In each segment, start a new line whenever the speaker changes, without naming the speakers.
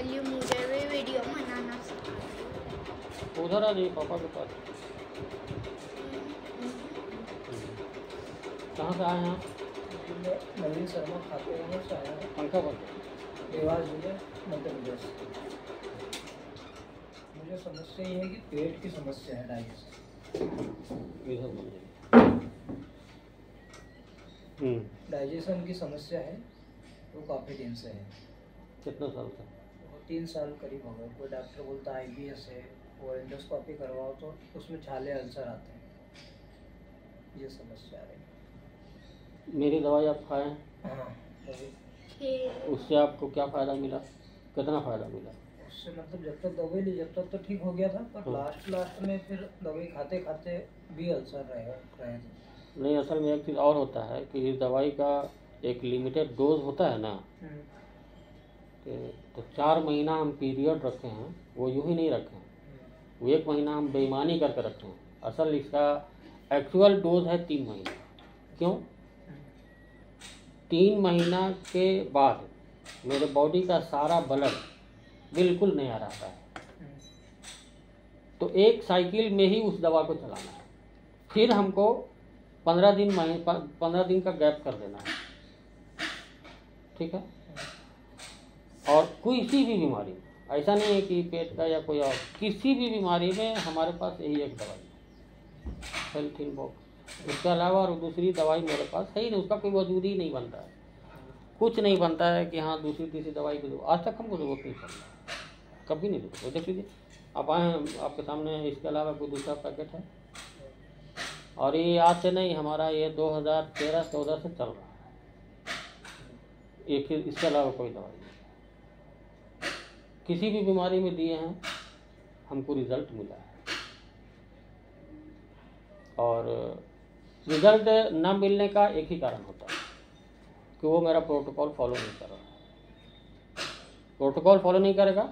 वाली मुझे भी वीडियो बनाना सिखा।
उधर आ जाइए पापा के पास। कहाँ से आए हैं आप?
नवीन शर्मा खाते हैं से आया है।
पंखा बंद।
देवास जिले मध्य प्रदेश। मुझे समस्या ये है कि पेट की समस्या है, डाइजेशन।
इधर बंद।
डाइजेशन की समस्या है तो काफ़ी दिन से है।
कितना साल से?
3 साल करीब हो गए। कोई डॉक्टर बोलता है IBS है, वो एंडोस्कोपी करवाओ तो उसमें छाले अल्सर आते हैं। ये समस्या है।
मेरी दवाई आप खाएं,
हाँ,
उससे आपको क्या फ़ायदा मिला? कितना फ़ायदा मिला?
उससे मतलब जब तक दवाई ली जब तक तो ठीक हो गया था, पर लास्ट में फिर दवाई खाते खाते भी अल्सर रहे थे।
नहीं, असल में एक चीज़ और होता है कि इस दवाई का एक लिमिटेड डोज होता है ना, तो 4 महीना हम पीरियड रखे हैं, वो यूं ही नहीं रखे हैं, वो 1 महीना हम बेईमानी करके रखे हैं। असल इसका एक्चुअल डोज है 3 महीना। क्यों? 3 महीना के बाद मेरे बॉडी का सारा ब्लड बिल्कुल नया रहता है, तो एक साइकिल में ही उस दवा को चलाना है। फिर हमको 15 दिन का गैप कर देना है, ठीक है? और किसी भी बीमारी में, ऐसा नहीं है कि पेट का या कोई और, किसी भी बीमारी में हमारे पास यही एक दवाई है, हेल्थ बॉक्स। उसके अलावा और दूसरी दवाई मेरे पास है ही नहीं, उसका कोई वजूद ही नहीं बनता है। कुछ नहीं बनता है कि हाँ दूसरी तीसरी दवाई को दो, आज तक हमको जरूरत नहीं पड़ी, कभी नहीं दो। देख लीजिए आप आए हैं, आपके सामने इसके अलावा कोई दूसरा पैकेट है, और ये आज से नहीं, हमारा ये 2013-14 से चल रहा है, एक इसके अलावा कोई दवाई नहीं। किसी भी बीमारी में दिए हैं, हमको रिजल्ट मिला है। और रिजल्ट न मिलने का एक ही कारण होता है कि वो मेरा प्रोटोकॉल फॉलो नहीं कर रहा है। प्रोटोकॉल फॉलो नहीं करेगा,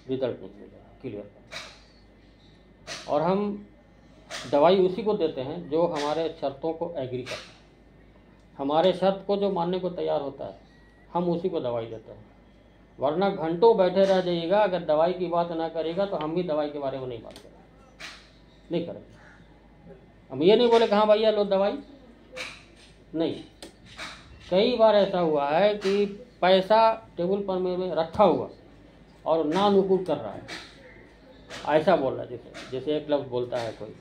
रिजल्ट नहीं मिलेगा, क्लियर। और हम दवाई उसी को देते हैं जो हमारे शर्तों को एग्री करता है, हमारे शर्त को जो मानने को तैयार होता है, हम उसी को दवाई देते हैं। वरना घंटों बैठे रह जाइएगा, अगर दवाई की बात ना करेगा तो हम भी दवाई के बारे में नहीं बात करेंगे, नहीं करेंगे। हम ये नहीं बोले कि हाँ भैया लो दवाई, नहीं। कई बार ऐसा हुआ है कि पैसा टेबल पर में रखा हुआ और ना अनुकूल कर रहा है, ऐसा बोल रहा है। जैसे एक लफ्ज़ बोलता है कोई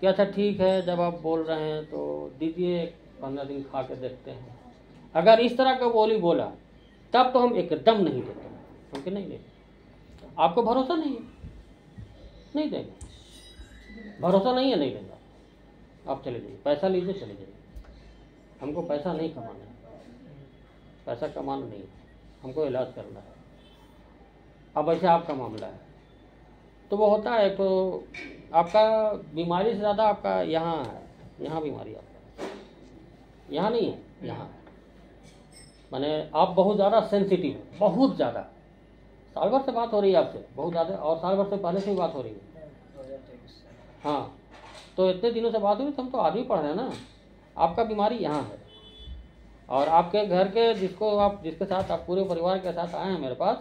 कि अच्छा ठीक है, जब आप बोल रहे हैं तो दीजिए 15 दिन खा के देखते हैं। अगर इस तरह का बोली बोला तब तो हम एकदम नहीं देते, क्योंकि नहीं देंगे। आपको भरोसा नहीं है, नहीं देंगे। भरोसा नहीं है, नहीं देंगे। आप चले जाइए, पैसा लीजिए, चले जाइए। हमको पैसा नहीं कमाना है, पैसा कमाना नहीं है, हमको इलाज करना है। अब ऐसे आपका मामला है तो वो होता है, तो आपका बीमारी से ज़्यादा आपका यहाँ है, यहाँ बीमारी आपका, यहाँ नहीं है, यहाँ। माने आप बहुत ज़्यादा सेंसिटिव है, बहुत ज़्यादा। साल भर से बात हो रही है आपसे, बहुत ज़्यादा, और साल भर से पहले से भी बात हो रही है। हाँ, तो इतने दिनों से बात हुई, तो हम तो आदमी पढ़ रहे हैं ना। आपका बीमारी यहाँ है, और आपके घर के जिसके साथ आप पूरे परिवार के साथ आए हैं मेरे पास,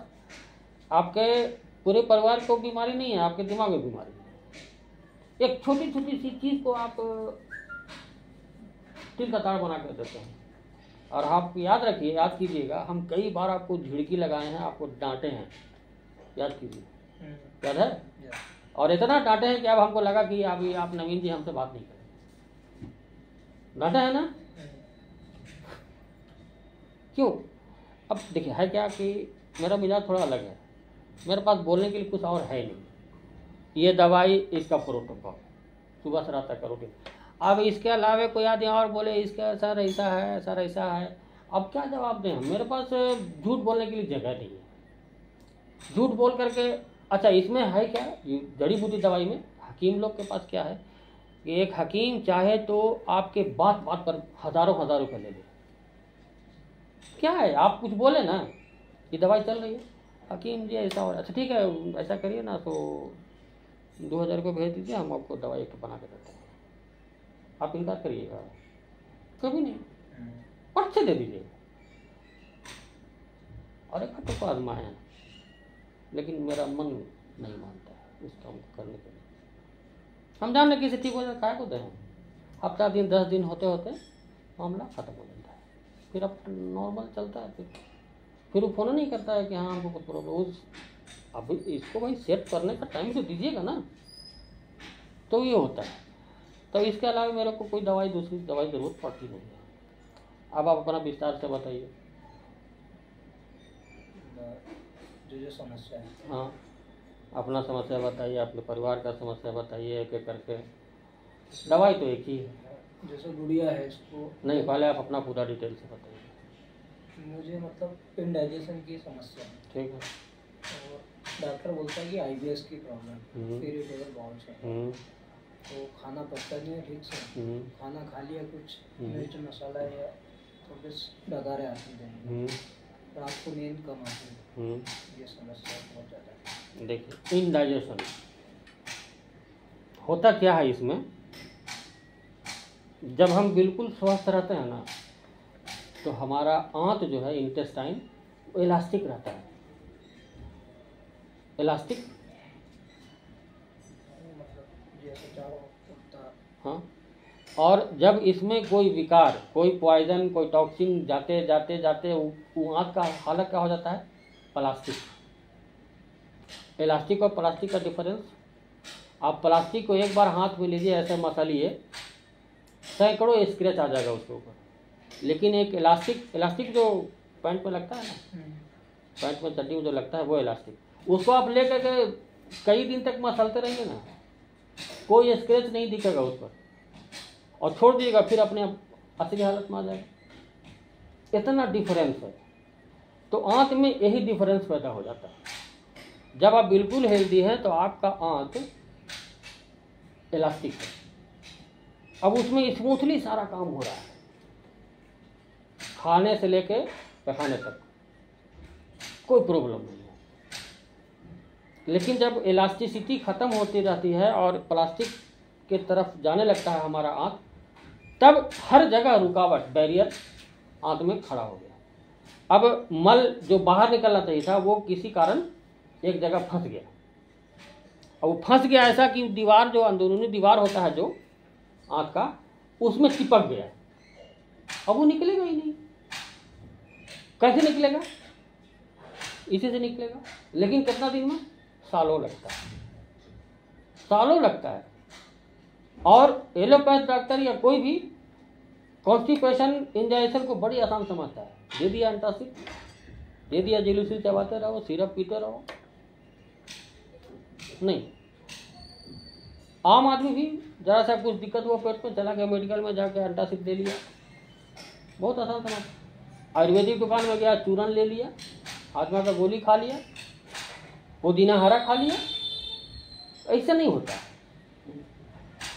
आपके पूरे परिवार को बीमारी नहीं है, आपके दिमाग में बीमारी है। एक छोटी छोटी सी चीज़ को आप तिल का ताड़ बना कर देते हैं। और आप याद रखिए, याद कीजिएगा, हम कई बार आपको झिड़की लगाए हैं, आपको डांटे हैं, याद कीजिए, याद है? और इतना डांटे हैं कि अब हमको लगा कि अभी आप नवीन जी हमसे बात नहीं करें। डांटा है ना? क्यों? अब देखिए है क्या कि मेरा मिजाज थोड़ा अलग है, मेरे पास बोलने के लिए कुछ और है नहीं। ये दवाई, इसका प्रोटोकॉल, सुबह से रात तक का रूटीन। अब इसके अलावा कोई आदमी और बोले इसका सर ऐसा है, सर ऐसा है, अब क्या जवाब दें हम? मेरे पास झूठ बोलने के लिए जगह नहीं है। झूठ बोल करके, अच्छा इसमें है क्या, जड़ी बूटी दवाई में हकीम लोग के पास क्या है कि एक हकीम चाहे तो आपके बात बात पर हज़ारों रुपये ले ले। क्या है, आप कुछ बोले ना, ये दवाई चल रही है, हकीम जी ऐसा और, अच्छा ठीक है ऐसा करिए ना, तो 2000 रुपये भेज दीजिए, हम आपको दवाई एक बना के देते हैं, आप इनकार करिएगा? कभी नहीं, पट से दे दीजिए। और एक तो आजमाए हैं, लेकिन मेरा मन नहीं मानता है इस काम को करने के लिए। हम जान रहे किसी ठीक हो जाए काय को दें, हफ्ता दिन 10 दिन होते होते मामला ख़त्म हो जाता है, फिर अब नॉर्मल चलता है। फिर वो फ़ोन नहीं करता है कि हाँ हमको कुछ प्रॉब्लम उस, अब इसको भाई सेट करने का टाइम तो दीजिएगा ना, तो ये होता है। तो इसके अलावा मेरे को कोई दवाई, दूसरी दवाई ज़रूरत पड़ती नहीं है। अब आप अपना विस्तार से बताइए।
जो समस्या है,
हाँ, अपना समस्या बताइए, अपने परिवार का समस्या बताइए, एक एक करके। दवाई तो एक ही है।
जैसे गुड़िया है इसको,
नहीं, पहले आप अपना पूरा डिटेल से बताइए।
मुझे मतलब इंडाइजेशन की समस्या है,
ठीक है।
और डॉक्टर बोलता है कि IBS की प्रॉब्लम, इरिटेबल बाउल से, तो खाना पचता नहीं है ठीक से, खाना खा लिया कुछ मिर्च मसाला या तो बस डगारे आती हैं, रात को नींद कम आती है, ये समस्या बहुत ज़्यादा है।
देखिए, इनडाइजेशन होता क्या है इसमें, जब हम बिल्कुल स्वस्थ रहते हैं ना, तो हमारा आंत जो है, इंटेस्टाइन, वो इलास्टिक रहता है, इलास्टिक। हाँ, और जब इसमें कोई विकार, कोई पॉइजन, कोई टॉक्सिन जाते जाते जाते वो आंत का हालत क्या हो जाता है, प्लास्टिक। इलास्टिक और प्लास्टिक का डिफरेंस, आप प्लास्टिक को एक बार हाथ में लीजिए, ऐसे मसलिए, सैकड़ों स्क्रैच आ जाएगा उसके ऊपर। लेकिन एक इलास्टिक जो पैंट में लगता है ना, पैंट में चड्डी में जो लगता है वो इलास्टिक, उसको आप लेकर के कई दिन तक मसलते रहेंगे ना, कोई स्क्रैच नहीं दिखेगा उस पर, और छोड़ दिएगा, फिर अपने असली हालत में आ जाएगा। इतना डिफरेंस है। तो आंत में यही डिफरेंस पैदा हो जाता है। जब आप बिल्कुल हेल्दी हैं तो आपका आंत इलास्टिक है, अब उसमें स्मूथली सारा काम हो रहा है, खाने से लेके पकाने तक कोई प्रॉब्लम नहीं है। लेकिन जब इलास्टिसिटी ख़त्म होती रहती है और प्लास्टिक के तरफ जाने लगता है हमारा आंत, तब हर जगह रुकावट, बैरियर आंत में खड़ा हो गया। अब मल जो बाहर निकलना चाहिए था वो किसी कारण एक जगह फंस गया, और वो फंस गया ऐसा कि दीवार, जो अंदरूनी दीवार होता है जो आंत का, उसमें चिपक गया। अब वो निकलेगा ही नहीं। कैसे निकलेगा? इसी से निकलेगा। लेकिन कितना दिन में? सालों लगता है, सालों लगता है। और एलोपैथ डॉक्टर या कोई भी कॉन्स्टिपेशन, इंडाइजेशन को बड़ी आसान समझता है। दे दिया एंटासिड, दे दिया जेलूसिल, चबाते रहो, सिरप पीते रहो। नहीं, आम आदमी भी जरा सा कुछ दिक्कत हुआ पेट में, चला गया मेडिकल में, जाके एंटासिड ले लिया, बहुत आसान समझ। आयुर्वेदिक दुकान में गया, चूरन ले लिया, हाजमा का गोली खा लिया, पुदीना हरा खा लिया। ऐसा नहीं होता।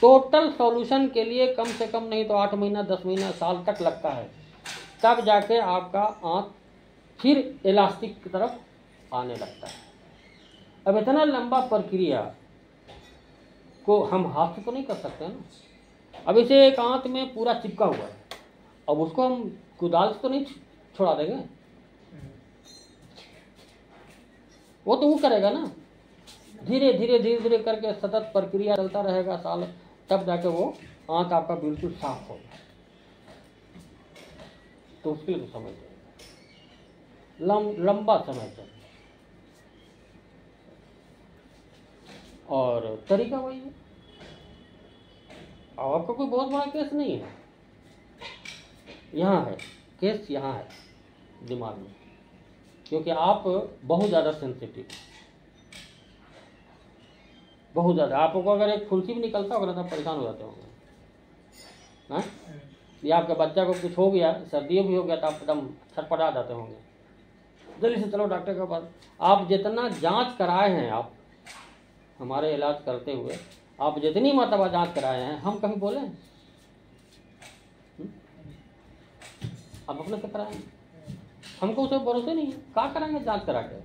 टोटल सॉल्यूशन के लिए कम से कम नहीं तो 8 महीना, 10 महीना, साल तक लगता है, तब जाके आपका आंत फिर इलास्टिक की तरफ आने लगता है। अब इतना लंबा प्रक्रिया को हम हाथ से तो नहीं कर सकते ना। अब इसे एक आंत में पूरा चिपका हुआ है, अब उसको हम कुदाल से तो नहीं छोड़ा देंगे, वो तो वो करेगा ना। धीरे धीरे धीरे धीरे करके सतत प्रक्रिया चलता रहेगा साल, तब जाके वो आंत आपका बिल्कुल साफ होगा। तो उसके लिए तो समय लगेगा, लंबा समय चाहिए। और तरीका वही है। और आपका कोई बहुत बड़ा केस नहीं है, यहाँ है केस, यहाँ है दिमाग में, क्योंकि आप बहुत ज़्यादा सेंसिटिव, बहुत ज़्यादा। आपको अगर एक फुंसी भी निकलता होगा ना, तब परेशान हो जाते होंगे, हाँ? या आपके बच्चा को कुछ हो गया, सर्दियों भी हो गया, तो आप एकदम छटपटा जाते होंगे, जल्दी से चलो डॉक्टर के पास। आप जितना जांच कराए हैं, आप हमारे इलाज करते हुए आप जितनी मरतबा जांच कराए हैं, हम कभी बोले हैं? आप अपने से कराए, हमको उसे भरोसे नहीं है। क्या कराएंगे जांच करा के?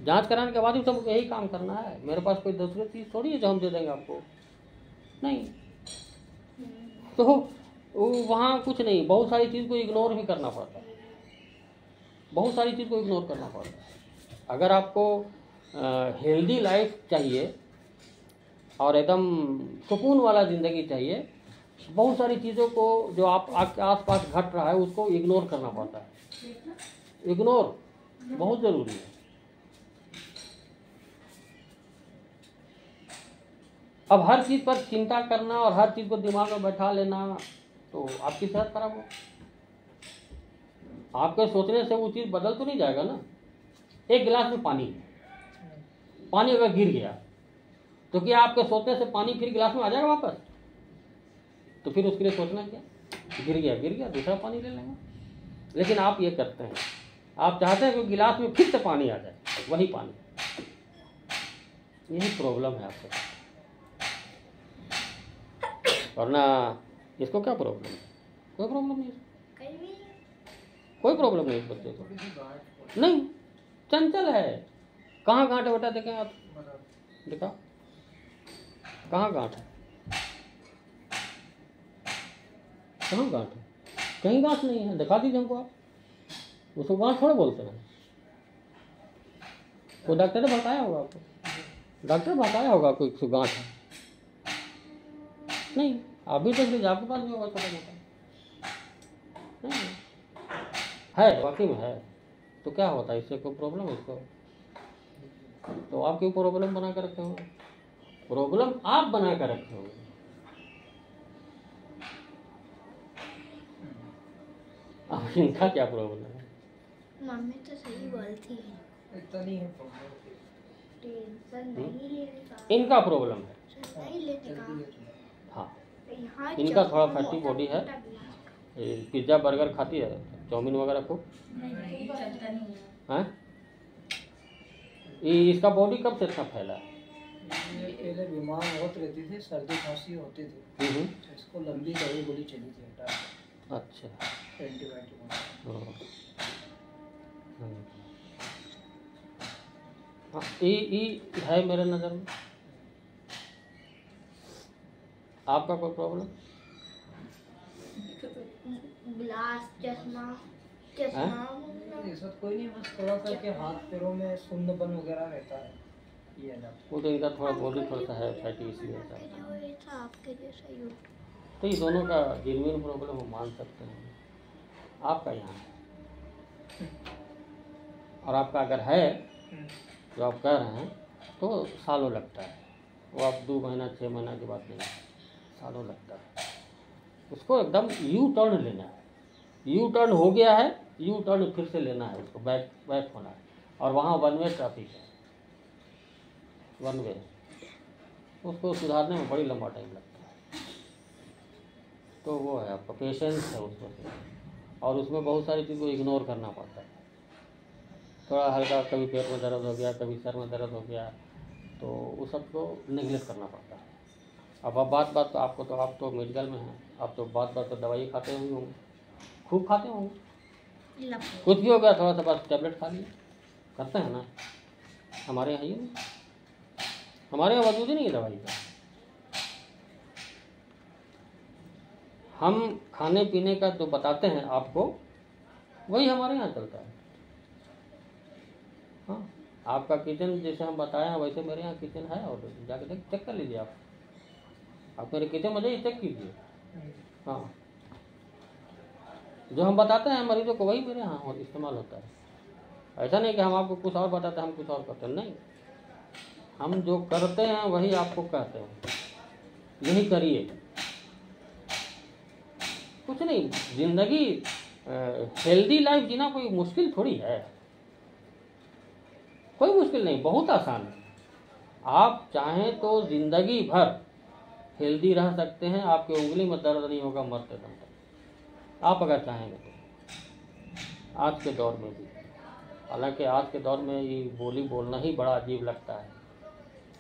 जांच कराने के बाद ही सब यही काम करना है। मेरे पास कोई दूसरी चीज़ थोड़ी है जो हम दे देंगे आपको, नहीं। तो वहाँ कुछ नहीं, बहुत सारी चीज़ को इग्नोर भी करना पड़ता है, बहुत सारी चीज़ को इग्नोर करना पड़ता है। अगर आपको हेल्दी लाइफ चाहिए और एकदम सुकून वाला ज़िंदगी चाहिए, बहुत सारी चीज़ों को जो आपके आसपास घट रहा है उसको इग्नोर करना पड़ता है। इग्नोर बहुत ज़रूरी है। अब हर चीज़ पर चिंता करना और हर चीज़ को दिमाग में बैठा लेना तो आपकी सेहत खराब हो। आपके सोचने से वो चीज़ बदल तो नहीं जाएगा ना। एक गिलास में पानी है, पानी अगर गिर गया तो क्या आपके सोचने से पानी फिर गिलास में आ जाएगा वापस? तो फिर उसके लिए सोचना क्या? गिर गया दूसरा पानी ले लेंगे। लेकिन आप ये करते हैं, आप चाहते हैं कि गिलास में फिर से पानी आ जाए, वही पानी। यही प्रॉब्लम है आपके साथ। वरना इसको क्या प्रॉब्लम है? कोई प्रॉब्लम नहीं है, कोई प्रॉब्लम नहीं इस बच्चे को। नहीं, चंचल है। कहाँ गांठ है बेटा? देखें आप, देखा कहाँ गांठ है? कहाँ गांठ है? कहीं गांठ नहीं है, दिखा दीजिए हमको आप। उसको गांठ थोड़ा बोलते हैं। तो डॉक्टर ने बताया होगा आपको, डॉक्टर बताया होगा कोई उसको गांठ है। नहीं, आप भी देख लीजिए, आपके पास भी होगा छोटा मोटा। नहीं है, वाकई में है। तो क्या होता है इससे? कोई प्रॉब्लम है इसको? तो आप क्यों प्रॉब्लम बना कर रखे होंगे? प्रॉब्लम आप बना कर रखे होंगे। अब इनका क्या प्रॉब्लम है?
मम्मी तो सही बोलती है,
इतना नहीं है
टेंशन नहीं लेने का।
इनका प्रॉब्लम है,
नहीं लेने का।
हाँ।
यहाँ
इनका थोड़ा
चक्कर
फैटी बॉडी है।
मोटा गिलास।
ये पिज्ज़ा बर्गर खाती है, चाउमीन वगैरह को। हैं? ये इसका बॉडी कब से इतना फैला है?
ये बीमार बहुत रहती थी, सर्दी खांसी होती थी, इसको लंबी दवाई गोली चली थी हटा।
अच्छा,
एंटीबायोटिक।
हाँ, ये है मेरे नज़र में। आपका कोई प्रॉब्लम?
ग्लास, चश्मा
ये सब कोई नहीं, बस थोड़ा सा के हाथ पैरों में सुन्नपन वगैरह रहता है, ये ना।
वो तो इनका थोड़ा बॉडी थोड़ा सा है फैटी, इसलिए होता है।
आपके जैसा ही होता।
तो ये दोनों का जेन्युइन प्रॉब्लम हम मान सकते हैं। आपका यहाँ है और आपका अगर है जो आप कह रहे हैं तो सालों लगता है। वो आप 2 महीना 6 महीना की बात नहीं, सालों लगता है। उसको एकदम यू टर्न लेना है। यू टर्न हो गया है, यू टर्न फिर से लेना है, उसको बैक होना है। और वहाँ 1 वे ट्रैफिक है, 1 वे। उसको सुधारने में बड़ी लंबा टाइम लगता है। तो वो है आपका पेशेंस है उसमें, और उसमें बहुत सारी चीज़ को इग्नोर करना पड़ता है। थोड़ा हल्का कभी पेट में दर्द हो गया, कभी सर में दर्द हो गया, तो उस सब को नेगलेक्ट करना पड़ता है। अब बात तो आपको तो, आप तो मेडिकल में हैं, आप तो बात तो दवाई खाते होंगे, खूब खाते होंगे। कुछ भी हो गया थोड़ा सा बस टैबलेट खा लिया, करते हैं ना। हमारे यहाँ ही नहीं, हमारे यहाँ वजूद ही नहीं है दवाई का। हम खाने पीने का जो बताते हैं आपको, वही हमारे यहाँ चलता है। हाँ, आपका किचन जैसे हम बताए हैं वैसे मेरे यहाँ किचन है, और जाके चेक कर लीजिए। आप मेरे किचन में जाइए, चेक कीजिए। हाँ, जो हम बताते हैं मरीजों को वही मेरे यहाँ इस्तेमाल होता है। ऐसा नहीं कि हम आपको कुछ और बताते हैं, हम कुछ और करते हैं, नहीं। हम जो करते हैं वही आपको कहते हैं, यही करिए। कुछ नहीं, जिंदगी हेल्दी लाइफ जीना कोई मुश्किल थोड़ी है, कोई मुश्किल नहीं, बहुत आसान है। आप चाहें तो जिंदगी भर हेल्दी रह सकते हैं, आपके उंगली में दर्द नहीं होगा मरते दम तक, आप अगर चाहेंगे तो। आज के दौर में भी, हालांकि आज के दौर में ये बोली बोलना ही बड़ा अजीब लगता है।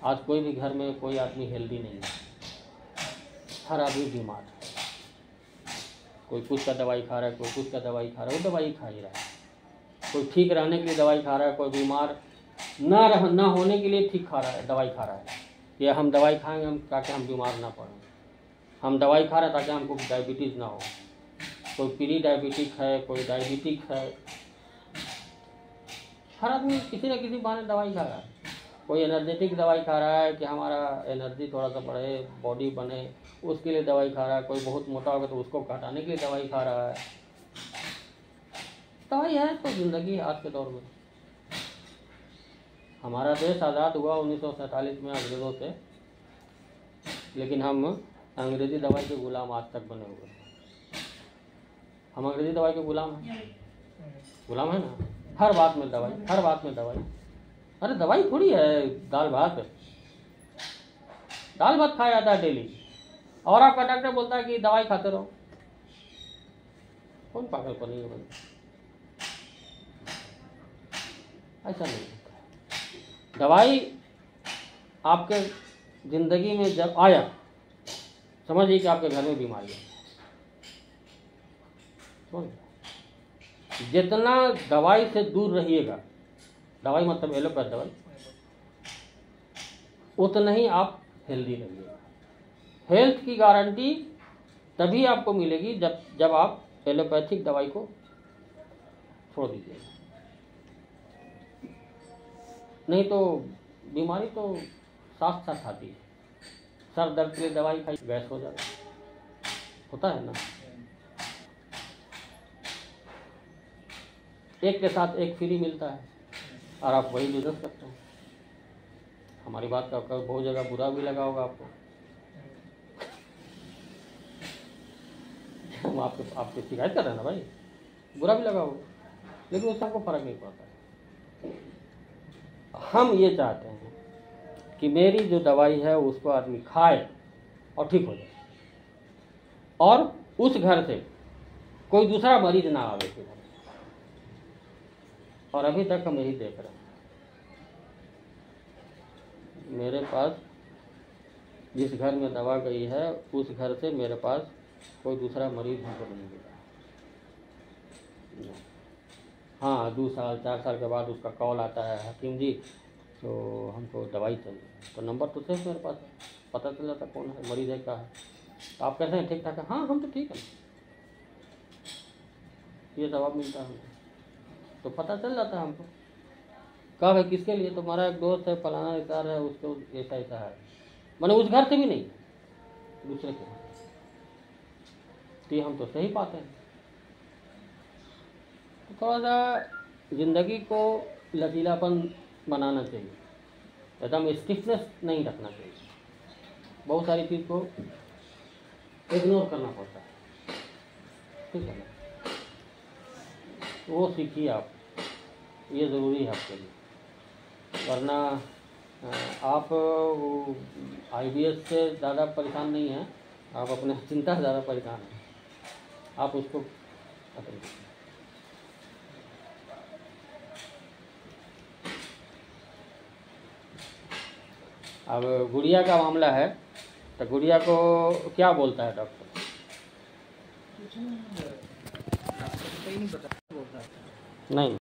आज कोई भी घर में कोई आदमी हेल्दी नहीं है, हर आदमी बीमार है। कोई कुछ का दवाई खा रहा है, कोई कुछ का दवाई खा रहा है, वो दवाई खा ही रहा है। कोई ठीक रहने के लिए दवाई खा रहा है, कोई बीमार ना होने के लिए ठीक खा रहा है, दवाई खा रहा है। कि हम दवाई खाएंगे हम ताकि हम बीमार ना पड़ें, हम दवाई खा रहे हैं ताकि हमको डायबिटीज़ ना हो। कोई प्री डायबिटिक है, कोई डायबिटिक है, हर आदमी किसी न किसी बहाने दवाई खा रहा है। कोई एनर्जेटिक दवाई खा रहा है कि हमारा एनर्जी थोड़ा सा बढ़े, बॉडी बने, उसके लिए दवाई खा रहा है। कोई बहुत मोटा होगा तो उसको घटाने के लिए दवाई खा रहा है। दवाई है तो ज़िंदगी आज के दौर में। हमारा देश आज़ाद हुआ 1947 में अंग्रेज़ों से, लेकिन हम अंग्रेज़ी दवाई के गुलाम आज तक बने हुए हैं। हम अंग्रेज़ी दवाई के गुलाम हैं, गुलाम है ना। हर बात में दवाई, हर बात में दवाई। अरे दवाई थोड़ी है दाल भात, दाल भात खाया जाता है डेली, और आपका डॉक्टर बोलता है कि दवाई खाते रहो। कौन पागल को नहीं है भाई, ऐसा नहीं होता है। दवाई आपके ज़िंदगी में जब आया, समझिए कि आपके घर में बीमारी है। जितना दवाई से दूर रहिएगा, दवाई मतलब एलोपैथ दवाई, उतना ही आप हेल्दी रहिएगा। हेल्थ की गारंटी तभी आपको मिलेगी जब आप एलोपैथिक दवाई को छोड़ दीजिएगा। नहीं तो बीमारी तो साथ साथ आती है। सर दर्द के लिए दवाई खाई, गैस हो जाता है, होता है ना। एक के साथ एक फ्री मिलता है और आप वही बिजनेस करते हैं। हमारी बात का बहुत जगह बुरा भी लगा होगा आपको। हम आपको शिकायत कर रहे हैं ना भाई, बुरा भी लगा होगा, लेकिन उससे आपको फर्क नहीं पड़ता है। हम ये चाहते हैं कि मेरी जो दवाई है उसको आदमी खाए और ठीक हो जाए, और उस घर से कोई दूसरा मरीज ना आवे के घर। और अभी तक हम यही देख रहे हैं। मेरे पास जिस घर में दवा गई है उस घर से मेरे पास कोई दूसरा मरीज हमको नहीं मिला। हाँ, 2 साल 4 साल के बाद उसका कॉल आता है, हकीम जी तो हमको दवाई चाहिए, तो नंबर तो सिर्फ मेरे पास है, पता चल जाता कौन है, मरीज है क्या है। तो आप कहते हैं ठीक ठाक है, हाँ हम तो ठीक है, ये जवाब मिलता है हमको, तो पता चल जाता है हमको। कहा भाई किसके लिए, तो हमारा एक दोस्त है, फलाना रिश्तेदार है, उसको ऐसा ऐसा है, मैंने उस घर से भी नहीं, दूसरे के। तो हम तो सही पाते हैं। तो थोड़ा सा ज़िंदगी को लचीलापन बनाना चाहिए, एकदम स्टिफनेस नहीं रखना चाहिए। बहुत सारी चीज़ को इग्नोर करना पड़ता है, ठीक है ना। वो सीखिए आप, ये ज़रूरी है आपके लिए। वरना आप IBS से ज़्यादा परेशान नहीं हैं, आप अपने चिंता से ज़्यादा परेशान हैं, आप उसको खत्म कीजिए। अब गुड़िया का मामला है, तो गुड़िया को क्या बोलता है डॉक्टर? नहीं